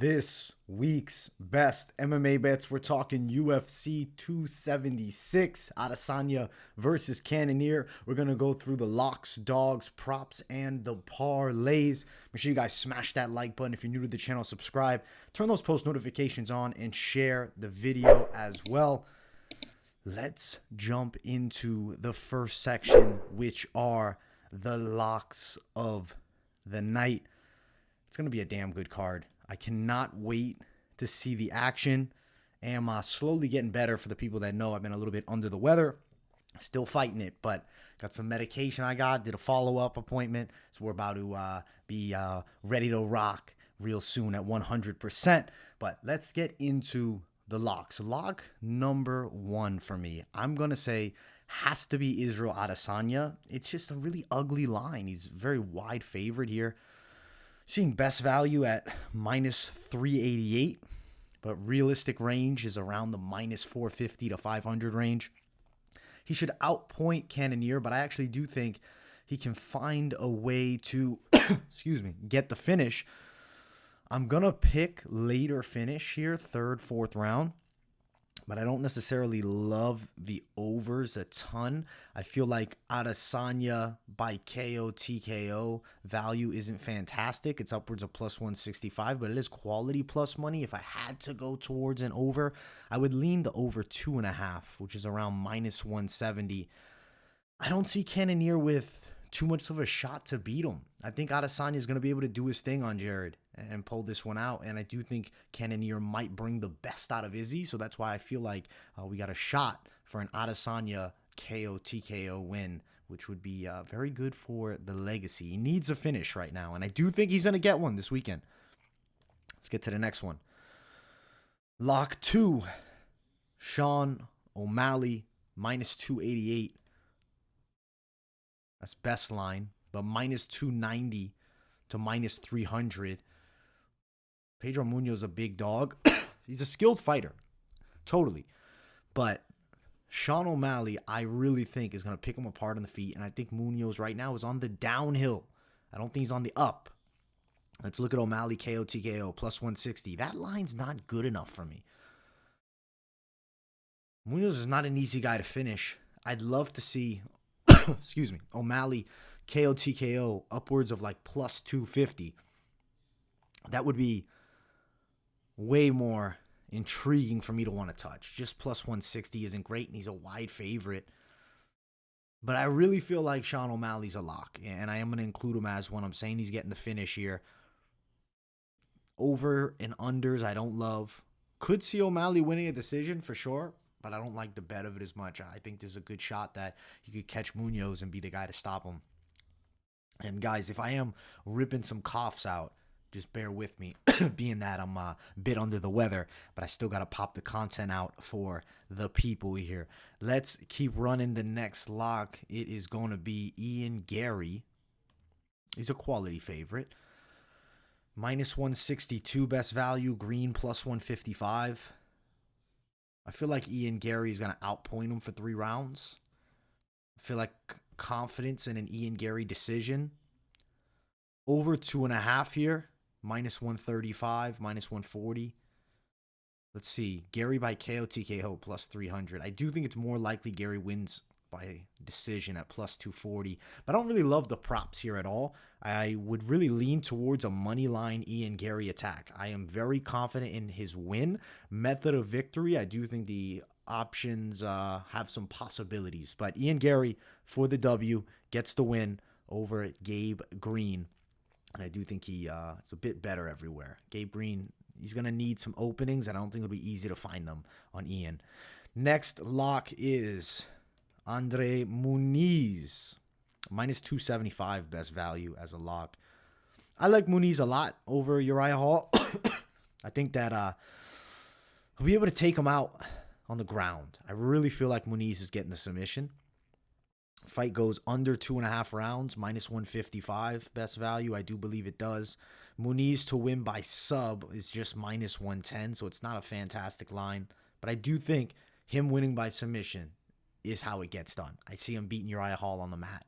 this week's best MMA bets. We're talking UFC 276, Adesanya versus Cannonier. We're going to go through the locks, dogs, props, and the parlays. Make sure you guys smash that like button. If you're new to the channel, subscribe. Turn those post notifications on and share the video as well. Let's jump into the first section, which are the locks of the night. It's going to be a damn good card. I cannot wait to see the action. I am slowly getting better. For the people that know, I've been a little bit under the weather. Still fighting it, but got some medication I got. Did a follow-up appointment. So we're about to be ready to rock real soon at 100%. But let's get into the locks. Lock number one for me, I'm going to say, has to be Israel Adesanya. It's just a really ugly line. He's a very wide favorite here. Seeing best value at minus 388, but realistic range is around the minus 450 to 500 range. He should outpoint Cannonier, but I actually do think he can find a way to, get the finish. I'm going to pick later finish here, third, fourth round. But I don't necessarily love the overs a ton. I feel like Adesanya by KO, TKO value isn't fantastic. It's upwards of plus 165, but it is quality plus money. If I had to go towards an over, I would lean the over 2.5, which is around minus 170. I don't see Cannonier with too much of a shot to beat him. I think Adesanya is going to be able to do his thing on Jared and pull this one out. And I do think Cannonier might bring the best out of Izzy. So that's why I feel like we got a shot for an Adesanya KO TKO win, which would be very good for the legacy. He needs a finish right now. And I do think he's going to get one this weekend. Let's get to the next one. Lock 2, Sean O'Malley, minus 288. That's best line, but minus 290 to minus 300. Pedro Muniz is a big dog. He's a skilled fighter, totally. But Sean O'Malley, I really think, is going to pick him apart on the feet. And I think Muniz right now is on the downhill. I don't think he's on the up. Let's look at O'Malley KO TKO plus 160. That line's not good enough for me. Muniz is not an easy guy to finish. I'd love to see O'Malley KO TKO upwards of like plus 250. That would be way more intriguing for me to want to touch. Just plus 160 isn't great, and he's a wide favorite. But I really feel like Sean O'Malley's a lock, and I am going to include him as one. I'm saying he's getting the finish here. Over and unders I don't love. Could see O'Malley winning a decision for sure, but I don't like the bet of it as much. I think there's a good shot that he could catch Muniz and be the guy to stop him. And guys, if I am ripping some coughs out, just bear with me, being that I'm a bit under the weather, but I still got to pop the content out for the people here. Let's keep running the next lock. It is going to be Garry. He's a quality favorite. Minus 162 best value, green plus 155. I feel like Garry is going to outpoint him for 3 rounds. I feel like confidence in an Garry decision. Over 2.5 here. Minus 135, minus 140. Let's see. Garry by KO TKO plus 300. I do think it's more likely Garry wins by decision at plus 240. But I don't really love the props here at all. I would really lean towards a money line Garry attack. I am very confident in his win. Method of victory, I do think the options have some possibilities. But Garry for the W gets the win over Gabe Green. And I do think he is a bit better everywhere. Gabe Green, he's going to need some openings, and I don't think it'll be easy to find them on Ian. Next lock is Andre Muniz. Minus 275 best value as a lock. I like Muniz a lot over Uriah Hall. I think that he'll be able to take him out on the ground. I really feel like Muniz is getting the submission. Fight goes under 2.5 rounds, minus 155 best value. I do believe it does. Muniz to win by sub is just minus 110, so it's not a fantastic line. But I do think him winning by submission is how it gets done. I see him beating Uriah Hall on the mat.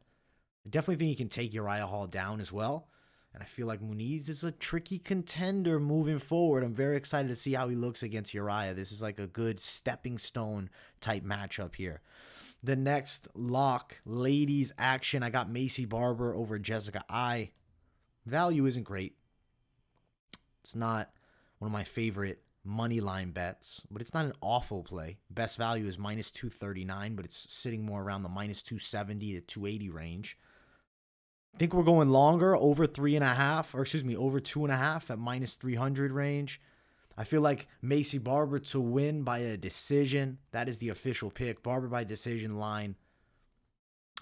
I definitely think he can take Uriah Hall down as well. And I feel like Muniz is a tricky contender moving forward. I'm very excited to see how he looks against Uriah. This is like a good stepping stone type matchup here. The next lock, ladies action. I got Macy Barber over Jessica I. Value isn't great. It's not one of my favorite money line bets, but it's not an awful play. Best value is minus 239, but it's sitting more around the minus 270 to 280 range. I think we're going longer, over 3.5, or excuse me, over 2.5 at minus 300 range. I feel like Macy Barber to win by a decision. That is the official pick. Barber by decision line.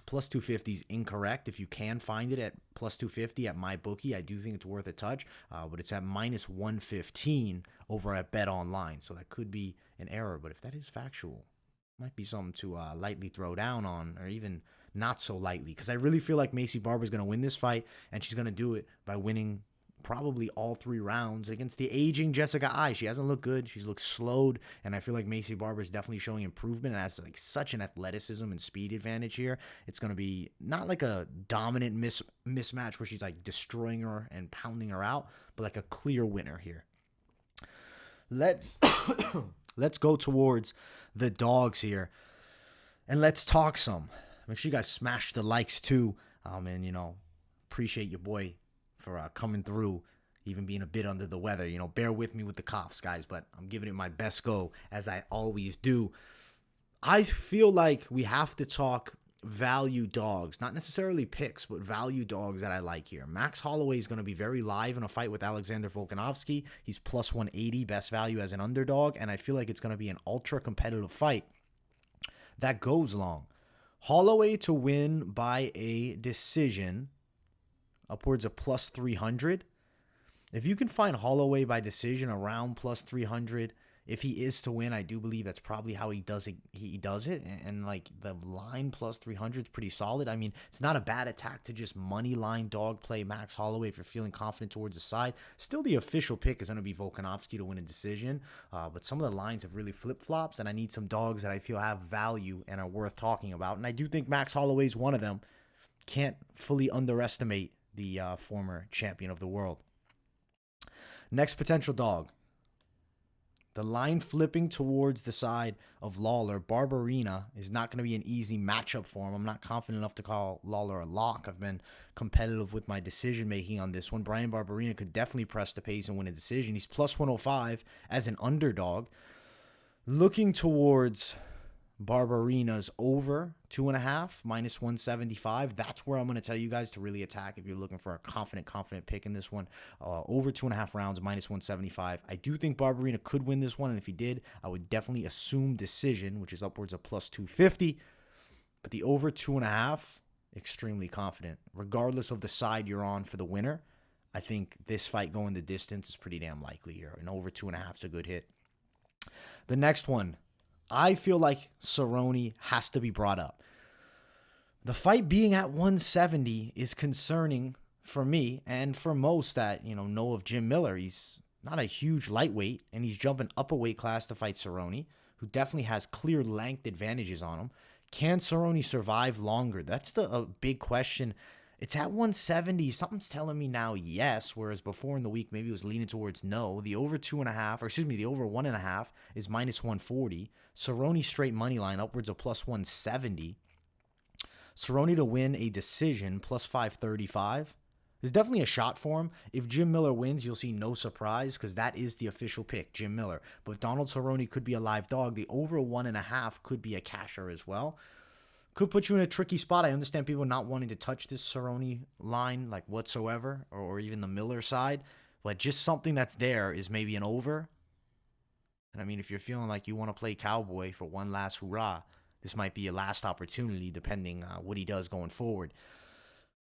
Plus 250 is incorrect. If you can find it at plus 250 at MyBookie, I do think it's worth a touch. But it's at minus 115 over at Bet Online. So that could be an error. But if that is factual, might be something to lightly throw down on, or even not so lightly, because I really feel like Macy Barber is going to win this fight, and she's going to do it by winning probably all 3 rounds against the aging Jessica I. She hasn't looked good. She's looked slowed, and I feel like Macy Barber is definitely showing improvement and has like such an athleticism and speed advantage here. It's going to be not like a dominant mismatch where she's like destroying her and pounding her out, but like a clear winner here. Let's go towards the dogs here, and let's talk some. Make sure you guys smash the likes too. And, appreciate your boy for coming through, even being a bit under the weather. Bear with me with the coughs, guys, but I'm giving it my best go, as I always do. I feel like we have to talk value dogs, not necessarily picks, but value dogs that I like here. Max Holloway is going to be very live in a fight with Alexander Volkanovski. He's plus 180, best value as an underdog, and I feel like it's going to be an ultra competitive fight that goes long. Holloway to win by a decision, upwards of plus 300. If you can find Holloway by decision around plus 300, if he is to win, I do believe that's probably how he does it. And like the line plus 300 is pretty solid. I mean, it's not a bad attack to just money line dog play Max Holloway if you're feeling confident towards the side. Still, the official pick is going to be Volkanovski to win a decision. But some of the lines have really flip-flops, and I need some dogs that I feel have value and are worth talking about. And I do think Max Holloway is one of them. Can't fully underestimate the former champion of the world. Next potential dog. The line flipping towards the side of Lawler. Barberina is not going to be an easy matchup for him. I'm not confident enough to call Lawler a lock. I've been competitive with my decision-making on this one. Brian Barberina could definitely press the pace and win a decision. He's plus 105 as an underdog. Looking towards Barberina's over 2.5, minus 175. That's where I'm going to tell you guys to really attack if you're looking for a confident pick in this one. Over 2.5 rounds, minus 175. I do think Barberina could win this one, and if he did, I would definitely assume decision, which is upwards of plus 250. But the over 2.5, extremely confident. Regardless of the side you're on for the winner, I think this fight going the distance is pretty damn likely here. And over 2.5 is a good hit. The next one, I feel like Cerrone has to be brought up. The fight being at 170 is concerning for me and for most that, know of Jim Miller. He's not a huge lightweight, and he's jumping up a weight class to fight Cerrone, who definitely has clear length advantages on him. Can Cerrone survive longer? That's a big question. It's at 170. Something's telling me now yes, whereas before in the week maybe it was leaning towards no. The over 2.5, the over 1.5 is minus 140. Cerrone straight money line upwards of plus 170. Cerrone to win a decision plus 535. There's definitely a shot for him. If Jim Miller wins, you'll see no surprise because that is the official pick, Jim Miller. But Donald Cerrone could be a live dog. The over 1.5 could be a casher as well. Could put you in a tricky spot. I understand people not wanting to touch this Cerrone line like whatsoever, or even the Miller side. But just something that's there is maybe an over. And I mean, if you're feeling like you want to play cowboy for one last hurrah, this might be your last opportunity depending what he does going forward.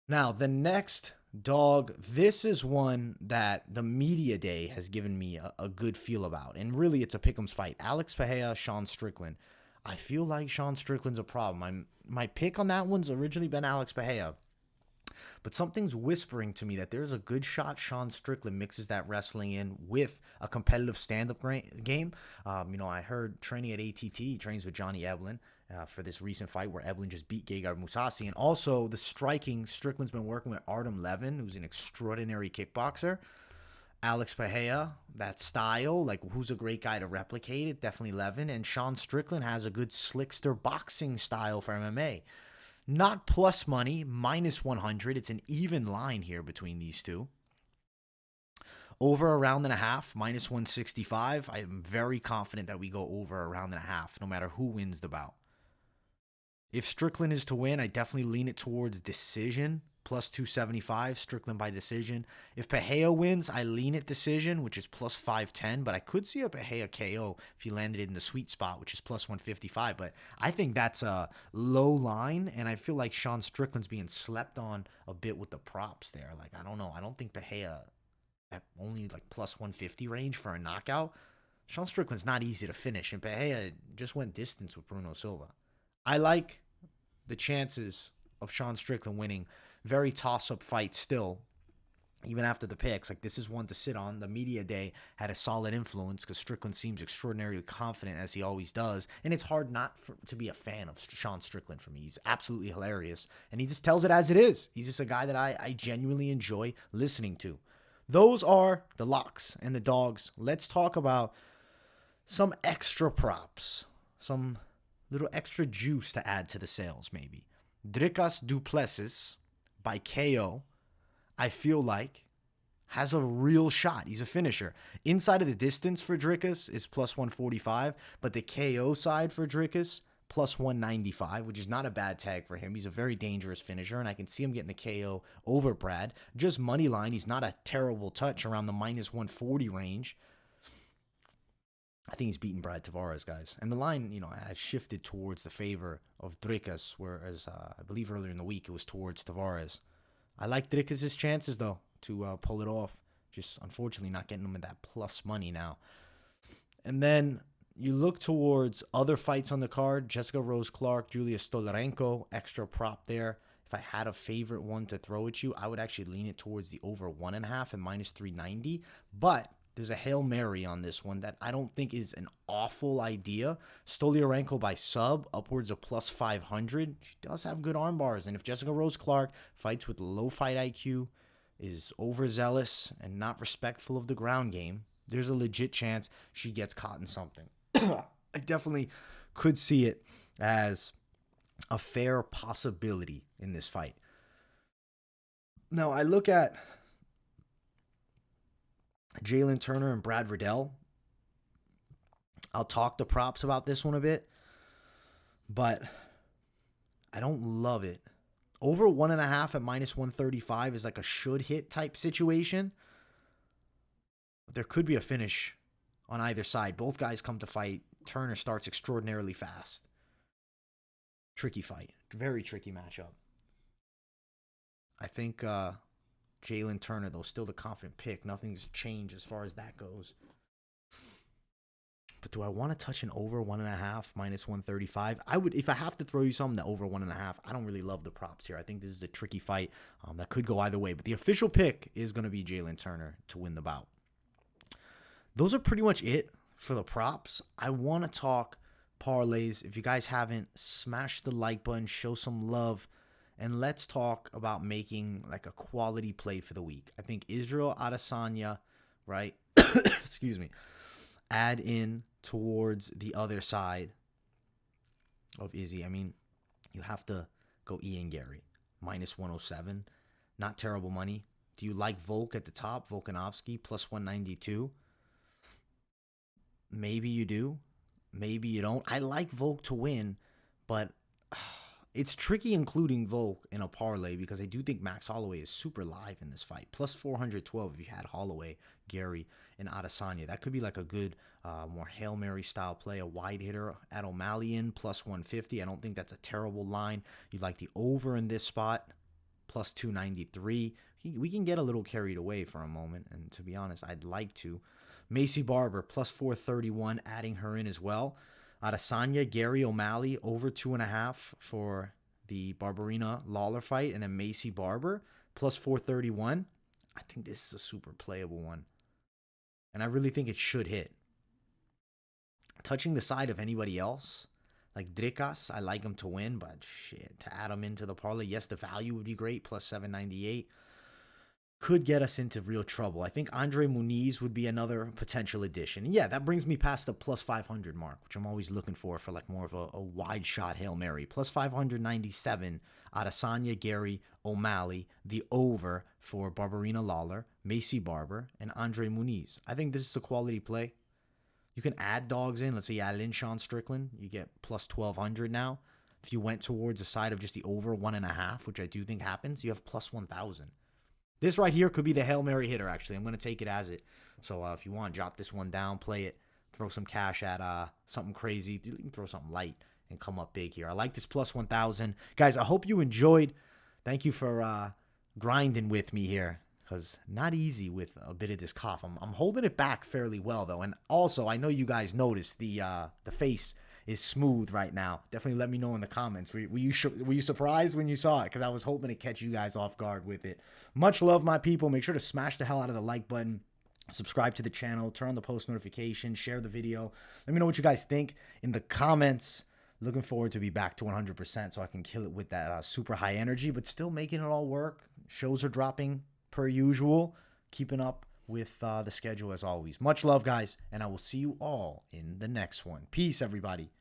Now, the next dog, this is one that the media day has given me a good feel about. And really, it's a pick'ems fight. Alex Pereira, Sean Strickland. I feel like Sean Strickland's a problem. My pick on that one's originally been Alex Pereira. But something's whispering to me that there's a good shot Sean Strickland mixes that wrestling in with a competitive stand-up game. I heard training at ATT, he trains with Johnny Eblin. for this recent fight where Eblen just beat Gegard Mousasi. And also the striking, Strickland's been working with Artem Levin, who's an extraordinary kickboxer. Alex Pereira, that style, like who's a great guy to replicate it, definitely Levin. And Sean Strickland has a good slickster boxing style for MMA. Not plus money, minus 100. It's an even line here between these two. Over a round and a half, minus 165. I am very confident that we go over a round and a half, no matter who wins the bout. If Strickland is to win, I definitely lean it towards decision, plus 275, Strickland by decision. If Pereira wins, I lean it decision, which is plus 510, but I could see a Pereira KO if he landed in the sweet spot, which is plus 155. But I think that's a low line, and I feel like Sean Strickland's being slept on a bit with the props there. Like, I don't know. I don't think Pereira at only like plus 150 range for a knockout. Sean Strickland's not easy to finish, and Pereira just went distance with Bruno Silva. I like the chances of Sean Strickland winning. Very toss-up fight still, even after the picks. Like, this is one to sit on. The media day had a solid influence because Strickland seems extraordinarily confident, as he always does. And it's hard not to be a fan of Sean Strickland for me. He's absolutely hilarious, and he just tells it as it is. He's just a guy that I genuinely enjoy listening to. Those are the locks and the dogs. Let's talk about some extra props, some little extra juice to add to the sales, maybe. Dricus du Plessis by KO, I feel like, has a real shot. He's a finisher. Inside of the distance for Dricus is plus 145, but the KO side for Dricus, plus 195, which is not a bad tag for him. He's a very dangerous finisher, and I can see him getting the KO over Brad. Just money line, he's not a terrible touch around the minus 140 range. I think he's beaten Brad Tavares, guys. And the line, has shifted towards the favor of Dricus, whereas I believe earlier in the week it was towards Tavares. I like Dricus' chances, though, to pull it off. Just, unfortunately, not getting him at that plus money now. And then you look towards other fights on the card. Jessica Rose Clark, Julia Stolarenko, extra prop there. If I had a favorite one to throw at you, I would actually lean it towards the over 1.5 and minus 390. But there's a Hail Mary on this one that I don't think is an awful idea. Stolarenko by sub, upwards of plus 500. She does have good arm bars. And if Jessica Rose Clark fights with low fight IQ, is overzealous, and not respectful of the ground game, there's a legit chance she gets caught in something. I definitely could see it as a fair possibility in this fight. Now, I look at Jalen Turner and Brad Riddell. I'll talk the props about this one a bit, but I don't love it. Over 1.5 at minus 135 is like a should hit type situation. There could be a finish on either side. Both guys come to fight. Turner starts extraordinarily fast. Tricky fight. Very tricky matchup. I think Jalen Turner, though, still the confident pick. Nothing's changed as far as that goes. But do I want to touch an over 1.5 minus 135? I would, if I have to throw you something, the over 1.5. I don't really love the props here. I think this is a tricky fight that could go either way. But the official pick is going to be Jalen Turner to win the bout. Those are pretty much it for the props. I want to talk parlays. If you guys haven't, smash the like button, show some love, and let's talk about making like a quality play for the week. I think Israel Adesanya, right? Excuse me. Add in towards the other side of Izzy. I mean, you have to go Ian Garry, minus 107. Not terrible money. Do you like Volk at the top? Volkanovski, plus 192. Maybe you do. Maybe you don't. I like Volk to win, but it's tricky including Volk in a parlay because I do think Max Holloway is super live in this fight. Plus 412 if you had Holloway, Garry, and Adesanya. That could be like a good, more Hail Mary style play. A wide hitter at O'Malley plus 150. I don't think that's a terrible line. You like the over in this spot, plus 293. We can get a little carried away for a moment, and to be honest, I'd like to. Macy Barber, plus 431, adding her in as well. Adesanya, Garry, O'Malley, over 2.5 for the Barberina Lawler fight. And then Macy Barber, plus 431. I think this is a super playable one. And I really think it should hit. Touching the side of anybody else, Like Dricas, I like him to win, but shit, to add him into the parlay, yes, the value would be great, plus 798. Could get us into real trouble. I think Andre Muniz would be another potential addition. And yeah, that brings me past the plus 500 mark, which I'm always looking for like more of a wide shot Hail Mary. Plus 597, Adesanya, Garry, O'Malley, the over for Barberina Lawler, Macy Barber, and Andre Muniz. I think this is a quality play. You can add dogs in. Let's say you added in Sean Strickland. You get plus 1,200 now. If you went towards the side of just the over 1.5, which I do think happens, you have plus 1,000. This right here could be the Hail Mary hitter, actually. I'm going to take it as it. So if you want, jot this one down, play it, throw some cash at something crazy. You can throw something light and come up big here. I like this plus 1,000. Guys, I hope you enjoyed. Thank you for grinding with me here, because not easy with a bit of this cough. I'm holding it back fairly well, though. And also, I know you guys noticed the face is smooth right now. Definitely let me know in the comments. Were you surprised when you saw it? Because I was hoping to catch you guys off guard with it. Much love, my people. Make sure to smash the hell out of the like button. Subscribe to the channel. Turn on the post notifications. Share the video. Let me know what you guys think in the comments. Looking forward to be back to 100% so I can kill it with that super high energy, but still making it all work. Shows are dropping per usual. Keeping up with the schedule as always. Much love, guys, and I will see you all in the next one. Peace, everybody.